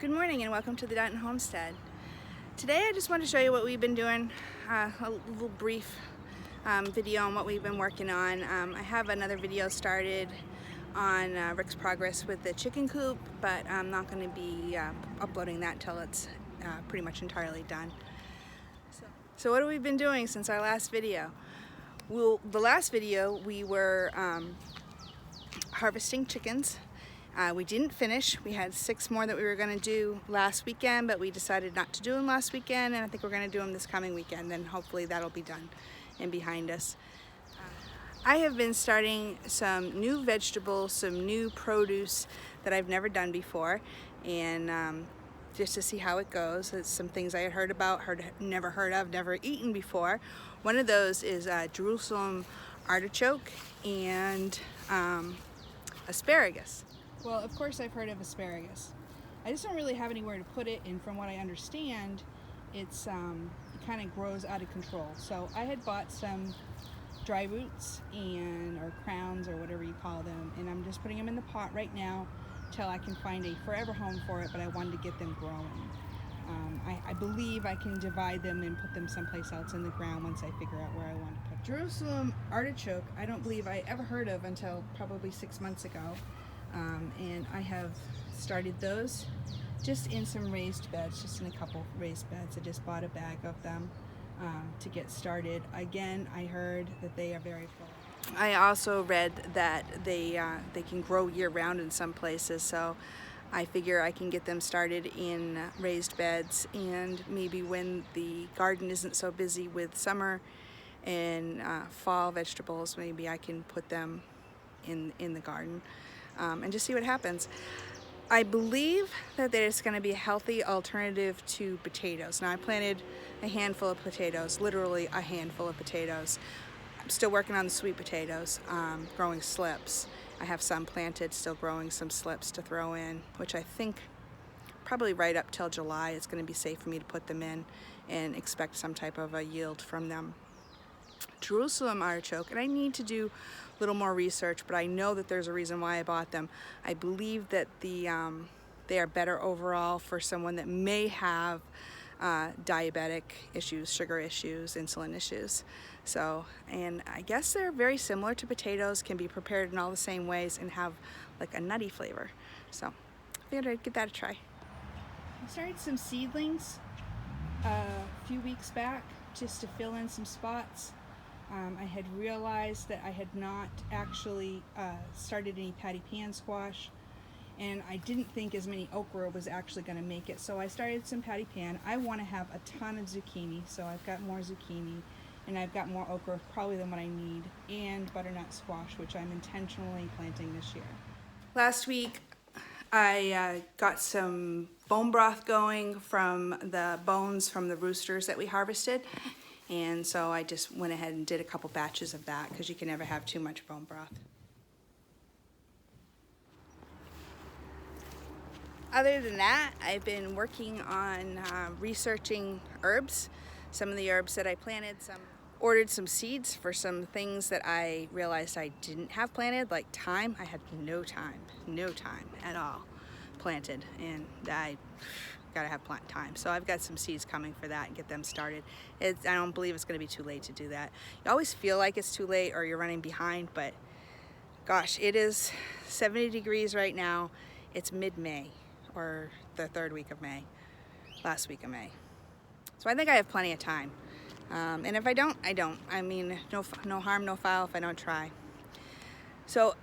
Good morning and welcome to the Homestead. Today I just want to show you what we've been doing, a little brief video on what we've been working on. I have another video started on Rick's progress with the chicken coop, but I'm not going to be uploading that until it's pretty much entirely done. So what have we been doing since our last video? Well, the last video we were harvesting chickens. We didn't finish. We had 6 more that we were going to do last weekend, but we decided not to do them last weekend, and I think we're going to do them this coming weekend. Then hopefully that'll be done and behind us. I have been starting some new vegetables, some new produce that I've never done before, and just to see how it goes. It's some things I had heard about, never heard of, never eaten before. One of those is Jerusalem artichoke and asparagus. Well, of course I've heard of asparagus. I just don't really have anywhere to put it, and from what I understand, it's it kind of grows out of control. So I had bought some dry roots or crowns or whatever you call them, and I'm just putting them in the pot right now till I can find a forever home for it, but I wanted to get them growing. I believe I can divide them and put them someplace else in the ground once I figure out where I want to put them. Jerusalem artichoke, I don't believe I ever heard of until probably 6 months ago. And I have started those just in some raised beds, just in a couple raised beds. I just bought a bag of them to get started. Again, I heard that they are very full. I also read that they can grow year-round in some places, so I figure I can get them started in raised beds, and maybe when the garden isn't so busy with summer and fall vegetables, maybe I can put them in the garden. And just see what happens. I believe that there's going to be a healthy alternative to potatoes. Now I planted a handful of potatoes, literally a handful of potatoes. I'm still working on the sweet potatoes, growing slips. I have some planted, still growing some slips to throw in, which I think probably right up till July it's going to be safe for me to put them in and expect some type of a yield from them. Jerusalem artichoke, and I need to do a little more research, but I know that there's a reason why I bought them. I believe that they are better overall for someone that may have diabetic issues, sugar issues, insulin issues. So, and I guess they're very similar to potatoes, can be prepared in all the same ways and have like a nutty flavor. So I figured I'd give that a try. I started some seedlings a few weeks back just to fill in some spots. I had realized that I had not actually started any patty pan squash, and I didn't think as many okra was actually going to make it, so I started some patty pan. I want to have a ton of zucchini, so I've got more zucchini, and I've got more okra probably than what I need, and butternut squash, which I'm intentionally planting this year. Last week I got some bone broth going from the bones from the roosters that we harvested. And so I just went ahead and did a couple batches of that because you can never have too much bone broth. Other than that, I've been working on researching herbs. Some of the herbs that I planted, ordered some seeds for some things that I realized I didn't have planted, like thyme. I had no thyme at all planted, and I gotta have plant time. So I've got some seeds coming for that and get them started. I don't believe it's gonna be too late to do that. You always feel like it's too late or you're running behind, but gosh, it is 70 degrees right now. It's mid-May, or the 3rd week of May, last week of May. So I think I have plenty of time. And if I don't, I don't. I mean, no harm, no foul if I don't try. So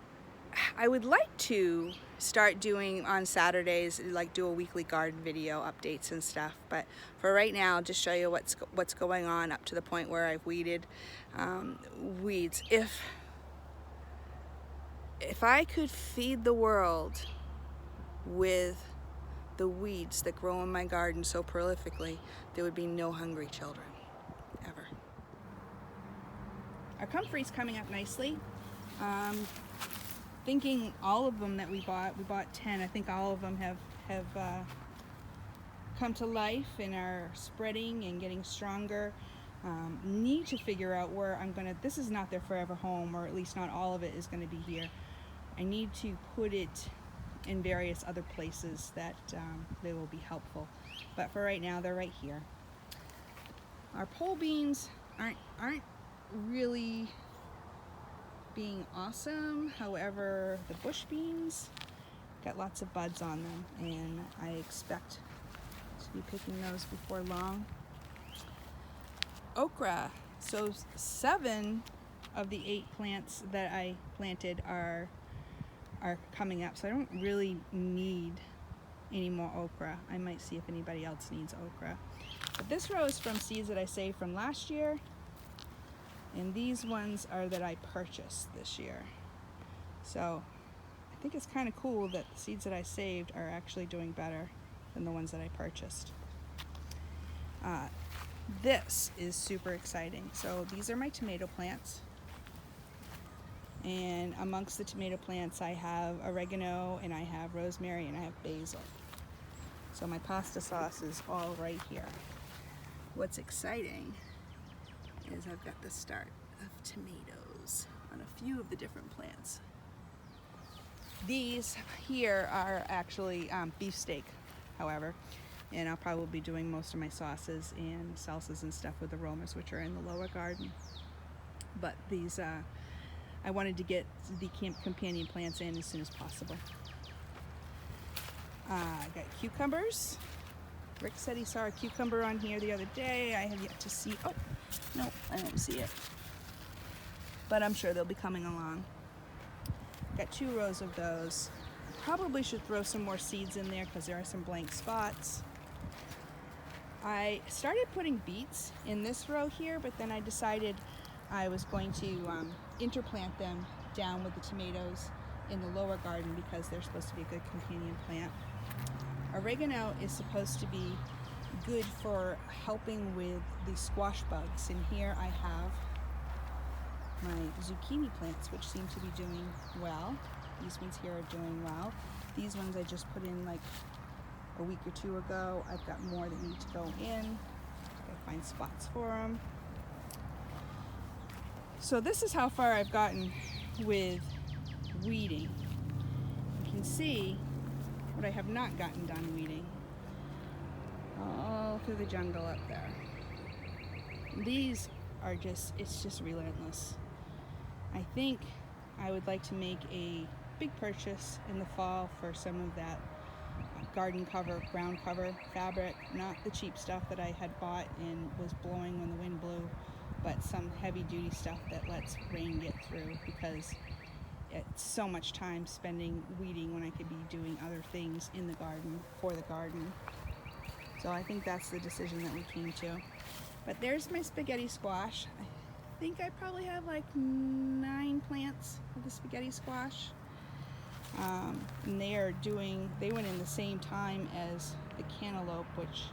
I would like to start doing on Saturdays, like do a weekly garden video updates and stuff, but for right now, just show you what's going on up to the point where I've weeded weeds. If I could feed the world with the weeds that grow in my garden so prolifically, there would be no hungry children, ever. Our comfrey's coming up nicely. Thinking all of them that we bought 10. I think all of them have come to life and are spreading and getting stronger. Need to figure out where this is not their forever home, or at least not all of it is gonna be here. I need to put it in various other places that they will be helpful. But for right now, they're right here. Our pole beans aren't really being awesome. However, the bush beans got lots of buds on them, and I expect to be picking those before long. Okra. So 7 of the 8 plants that I planted are coming up, so I don't really need any more okra. I might see if anybody else needs okra. But this row is from seeds that I saved from last year, and these ones are that I purchased this year. So I think it's kind of cool that the seeds that I saved are actually doing better than the ones that I purchased. This is super exciting. So these are my tomato plants. And amongst the tomato plants, I have oregano, and I have rosemary, and I have basil. So my pasta sauce is all right here. What's exciting is I've got the start of tomatoes on a few of the different plants. These here are actually beefsteak, however, and I'll probably be doing most of my sauces and salsas and stuff with aromas, which are in the lower garden. But these, I wanted to get the companion plants in as soon as possible. I got cucumbers. Rick said he saw a cucumber on here the other day. I have yet to see. Oh, no, I don't see it. But I'm sure they'll be coming along. Got 2 rows of those. Probably should throw some more seeds in there because there are some blank spots. I started putting beets in this row here, but then I decided I was going to interplant them down with the tomatoes in the lower garden because they're supposed to be a good companion plant. Oregano is supposed to be good for helping with the squash bugs, and here I have my zucchini plants, which seem to be doing well. These ones here are doing well. These ones I just put in like a week or 2 ago. I've got more that need to go in. Gotta find spots for them. So this is how far I've gotten with weeding. You can see what I have not gotten done weeding. All through the jungle up there. These are it's just relentless. I think I would like to make a big purchase in the fall for some of that garden cover, ground cover fabric, not the cheap stuff that I had bought and was blowing when the wind blew, but some heavy duty stuff that lets rain get through, because it's so much time spending weeding when I could be doing other things in the garden for the garden. So I think that's the decision that we came to. But there's my spaghetti squash. I think I probably have like 9 plants of the spaghetti squash. And they went in the same time as the cantaloupe, which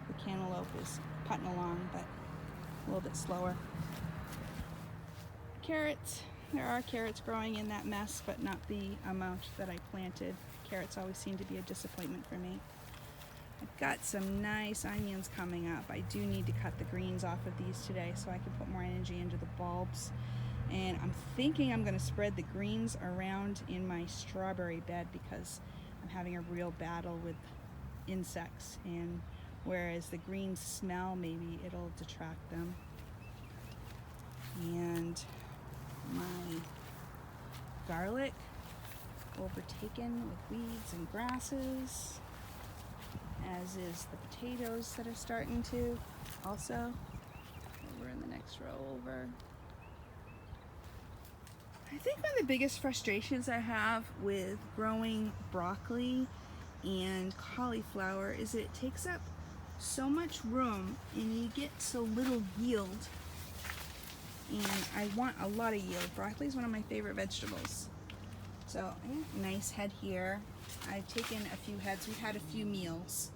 the cantaloupe is putting along, but a little bit slower. Carrots. There are carrots growing in that mess, but not the amount that I planted. Carrots always seem to be a disappointment for me. I've got some nice onions coming up. I do need to cut the greens off of these today so I can put more energy into the bulbs. And I'm thinking I'm going to spread the greens around in my strawberry bed because I'm having a real battle with insects, and whereas the greens smell, maybe it'll detract them. And my garlic overtaken with weeds and grasses, as is the potatoes that are starting to also. Over in the next row over. I think one of the biggest frustrations I have with growing broccoli and cauliflower is it takes up so much room and you get so little yield. And I want a lot of yield. Broccoli is one of my favorite vegetables. So, nice head here. I've taken a few heads. We've had a few meals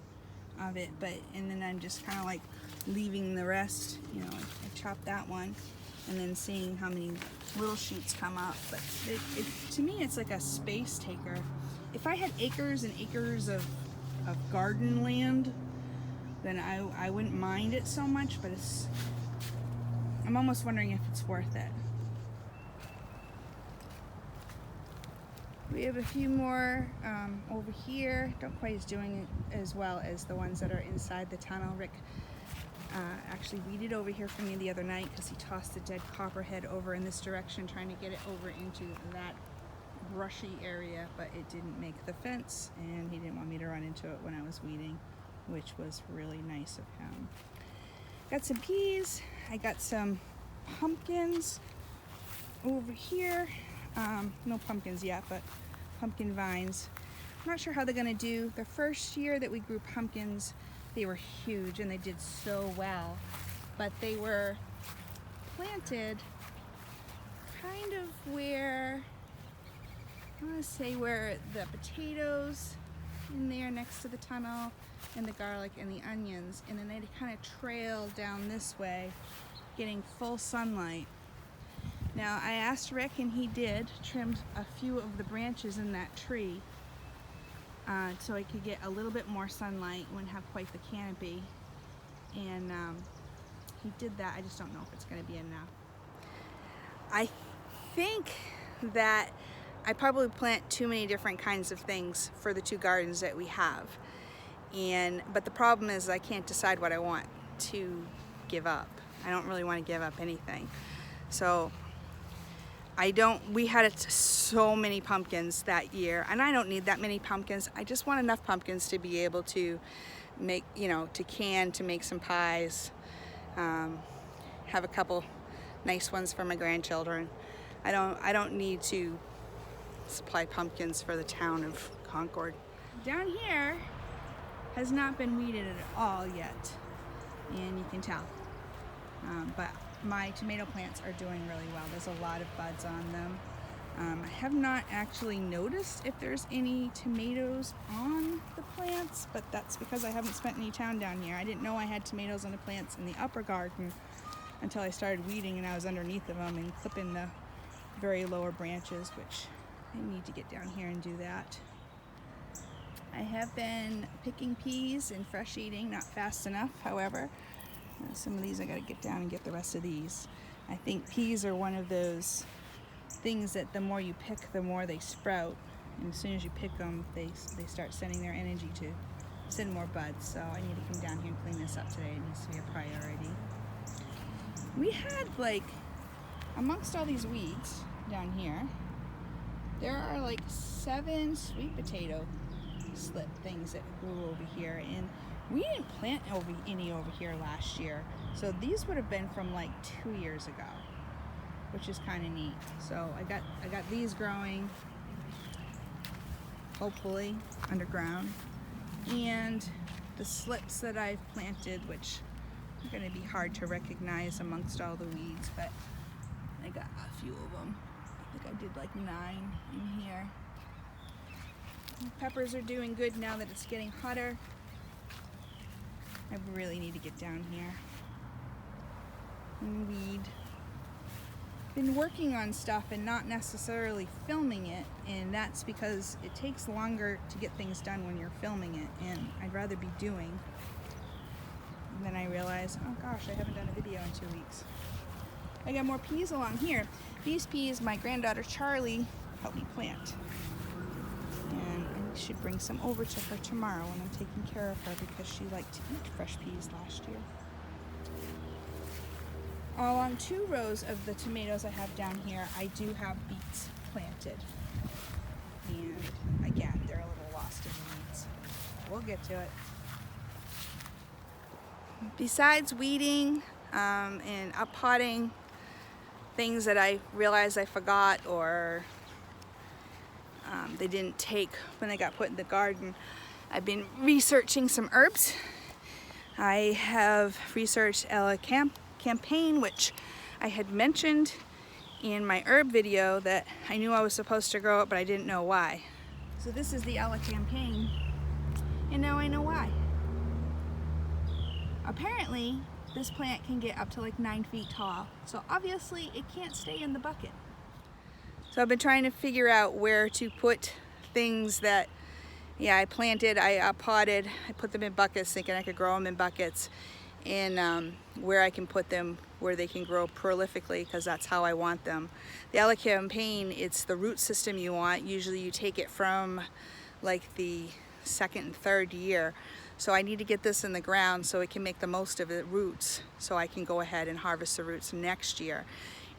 of it, and then I'm just kind of like leaving the rest. You know, I chopped that one and then seeing how many little shoots come up. But to me, it's like a space taker. If I had acres and acres of garden land, then I wouldn't mind it so much, but I'm almost wondering if it's worth it. We have a few more over here. Don't quite as doing it as well as the ones that are inside the tunnel. Rick actually weeded over here for me the other night because he tossed the dead copperhead over in this direction, trying to get it over into that brushy area, but it didn't make the fence, and he didn't want me to run into it when I was weeding, which was really nice of him. Got some peas. I got some pumpkins over here. No pumpkins yet, but pumpkin vines. I'm not sure how they're gonna do. The first year that we grew pumpkins, they were huge and they did so well, but they were planted kind of where, I want to say where the potatoes in there next to the tunnel and the garlic and the onions, and then they kind of trailed down this way, getting full sunlight. Now I asked Rick, and he did trim a few of the branches in that tree so I could get a little bit more sunlight, wouldn't have quite the canopy, and he did that. I just don't know if it's going to be enough. I think that I probably plant too many different kinds of things for the 2 gardens that we have, but the problem is I can't decide what I want to give up. I don't really want to give up anything, so we had so many pumpkins that year, and I don't need that many pumpkins. I just want enough pumpkins to be able to make, to can, to make some pies, have a couple nice ones for my grandchildren. I don't need to supply pumpkins for the town of Concord. Down here has not been weeded at all yet, and you can tell, but my tomato plants are doing really well. There's a lot of buds on them. I have not actually noticed if there's any tomatoes on the plants, but that's because I haven't spent any time down here. I didn't know I had tomatoes on the plants in the upper garden until I started weeding and I was underneath of them and clipping the very lower branches, which I need to get down here and do that. I have been picking peas and fresh eating, not fast enough, however. Some of these I gotta get down and get the rest of these. I think peas are one of those things that the more you pick, the more they sprout. And as soon as you pick them, they start sending their energy to send more buds. So I need to come down here and clean this up today. It needs to be a priority. We had, like, amongst all these weeds down here, there are like 7 sweet potato slip things that grew over here, and we didn't plant any over here last year, so these would have been from like 2 years ago, which is kind of neat. So I got these growing, hopefully underground, and the slips that I've planted, which are going to be hard to recognize amongst all the weeds, but I got a few of them. I think I did like 9 in here. The peppers are doing good now that it's getting hotter. I really need to get down here and weed. Been working on stuff and not necessarily filming it, and that's because it takes longer to get things done when you're filming it, and I'd rather be doing. And then I realize, oh gosh, I haven't done a video in 2 weeks. I got more peas along here. These peas my granddaughter Charlie helped me plant, and I should bring some over to her tomorrow when I'm taking care of her, because she liked to eat fresh peas last year. Along 2 rows of the tomatoes I have down here, I do have beets planted, and again, they're a little lost in the weeds. We'll get to it. Besides weeding and up-potting things that I realized I forgot or they didn't take when they got put in the garden, I've been researching some herbs. I have researched campaign, which I had mentioned in my herb video that I knew I was supposed to grow it, but I didn't know why. So this is the campaign, and now I know why. Apparently, this plant can get up to like 9 feet tall, so obviously it can't stay in the bucket. So I've been trying to figure out where to put things that, I planted, I potted, I put them in buckets thinking I could grow them in buckets, and where I can put them where they can grow prolifically, because that's how I want them. The Elecampane, it's the root system you want. Usually you take it from like the second and third year. So I need to get this in the ground so it can make the most of the roots, so I can go ahead and harvest the roots next year,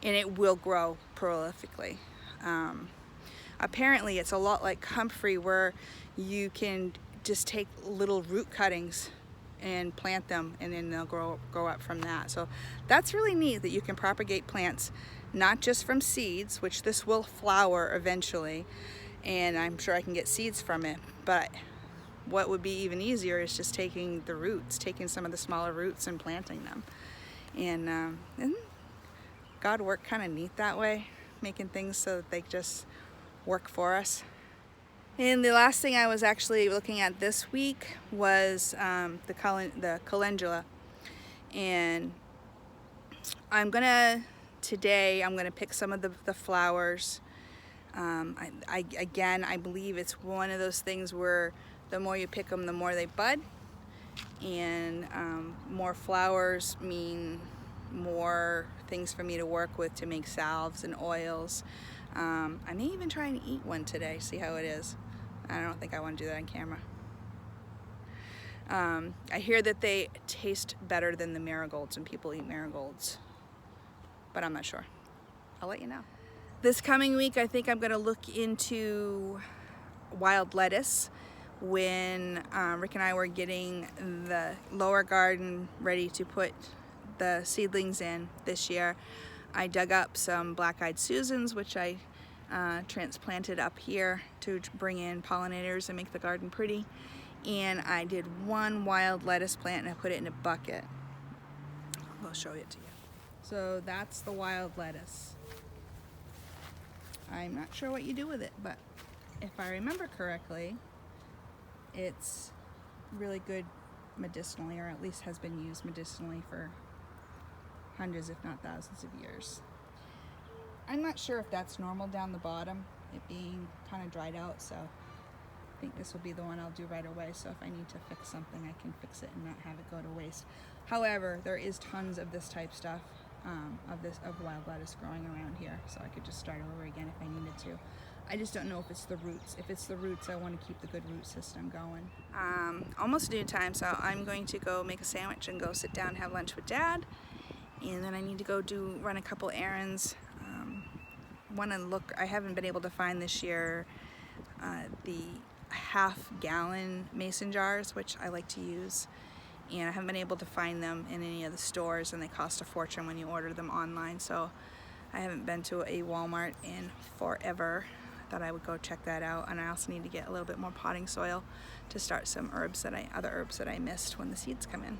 and it will grow prolifically. Apparently it's a lot like comfrey, where you can just take little root cuttings and plant them, and then they'll grow up from that. So that's really neat that you can propagate plants not just from seeds, which this will flower eventually, and I'm sure I can get seeds from it, but what would be even easier is just taking the roots, taking some of the smaller roots and planting them. And isn't God work kind of neat that way, making things so that they just work for us? And the last thing I was actually looking at this week was the calendula, and today I'm gonna pick some of the flowers. I believe it's one of those things where the more you pick them, the more they bud, and more flowers mean more things for me to work with to make salves and oils. I may even try and eat one today, see how it is. I don't think I want to do that on camera. I hear that they taste better than the marigolds, and people eat marigolds, but I'm not sure. I'll let you know. This coming week, I think I'm going to look into wild lettuce. When Rick and I were getting the lower garden ready to put the seedlings in this year, I dug up some black-eyed Susans, which I transplanted up here to bring in pollinators and make the garden pretty. And I did one wild lettuce plant and I put it in a bucket. I'll show it to you. So that's the wild lettuce. I'm not sure what you do with it, but if I remember correctly, it's really good medicinally, or at least has been used medicinally for hundreds, if not thousands of years. I'm not sure if that's normal down the bottom, it being kind of dried out, so I think this will be the one I'll do right away. So if I need to fix something, I can fix it and not have it go to waste. However, there is tons of this type stuff, of wild lettuce growing around here, so I could just start over again if I needed to. I just don't know if it's the roots. If it's the roots, I want to keep the good root system going. Almost noon time, so I'm going to go make a sandwich and go sit down and have lunch with Dad. And then I need to go run a couple errands. I haven't been able to find this year the half-gallon mason jars, which I like to use. And I haven't been able to find them in any of the stores, and they cost a fortune when you order them online. So I haven't been to a Walmart in forever. Thought I would go check that out, and I also need to get a little bit more potting soil to start some other herbs that I missed when the seeds come in.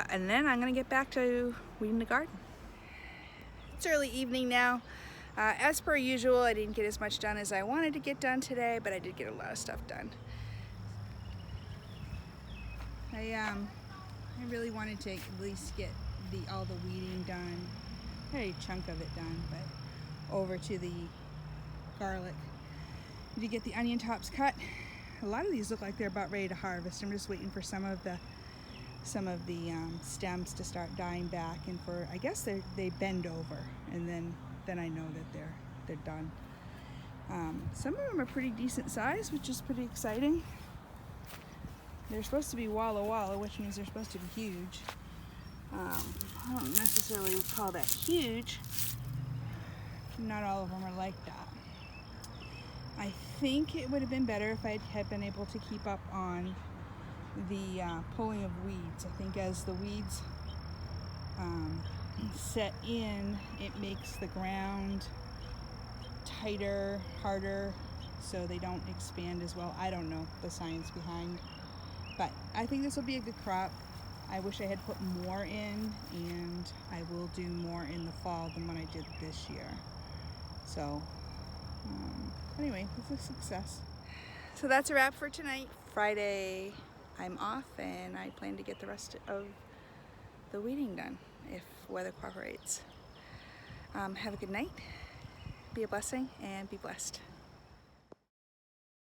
And then I'm gonna get back to weeding the garden. It's early evening now. As per usual, I didn't get as much done as I wanted to get done today, but I did get a lot of stuff done. I really wanted to at least get all the weeding done. I had a chunk of it done, but over to the garlic. To get the onion tops cut. A lot of these look like they're about ready to harvest. I'm just waiting for some of the stems to start dying back, and I guess they bend over, and then I know that they're done. Some of them are pretty decent size, which is pretty exciting. They're supposed to be walla, which means they're supposed to be huge. I don't necessarily call that huge. Not all of them are like that. I think it would have been better if I had been able to keep up on the pulling of weeds. I think as the weeds set in, it makes the ground tighter, harder, so they don't expand as well. I don't know the science behind, but I think this will be a good crop. I wish I had put more in, and I will do more in the fall than what I did this year. So anyway, it's a success. So that's a wrap for tonight. Friday I'm off, and I plan to get the rest of the weeding done if weather cooperates. Have a good night, be a blessing, and be blessed.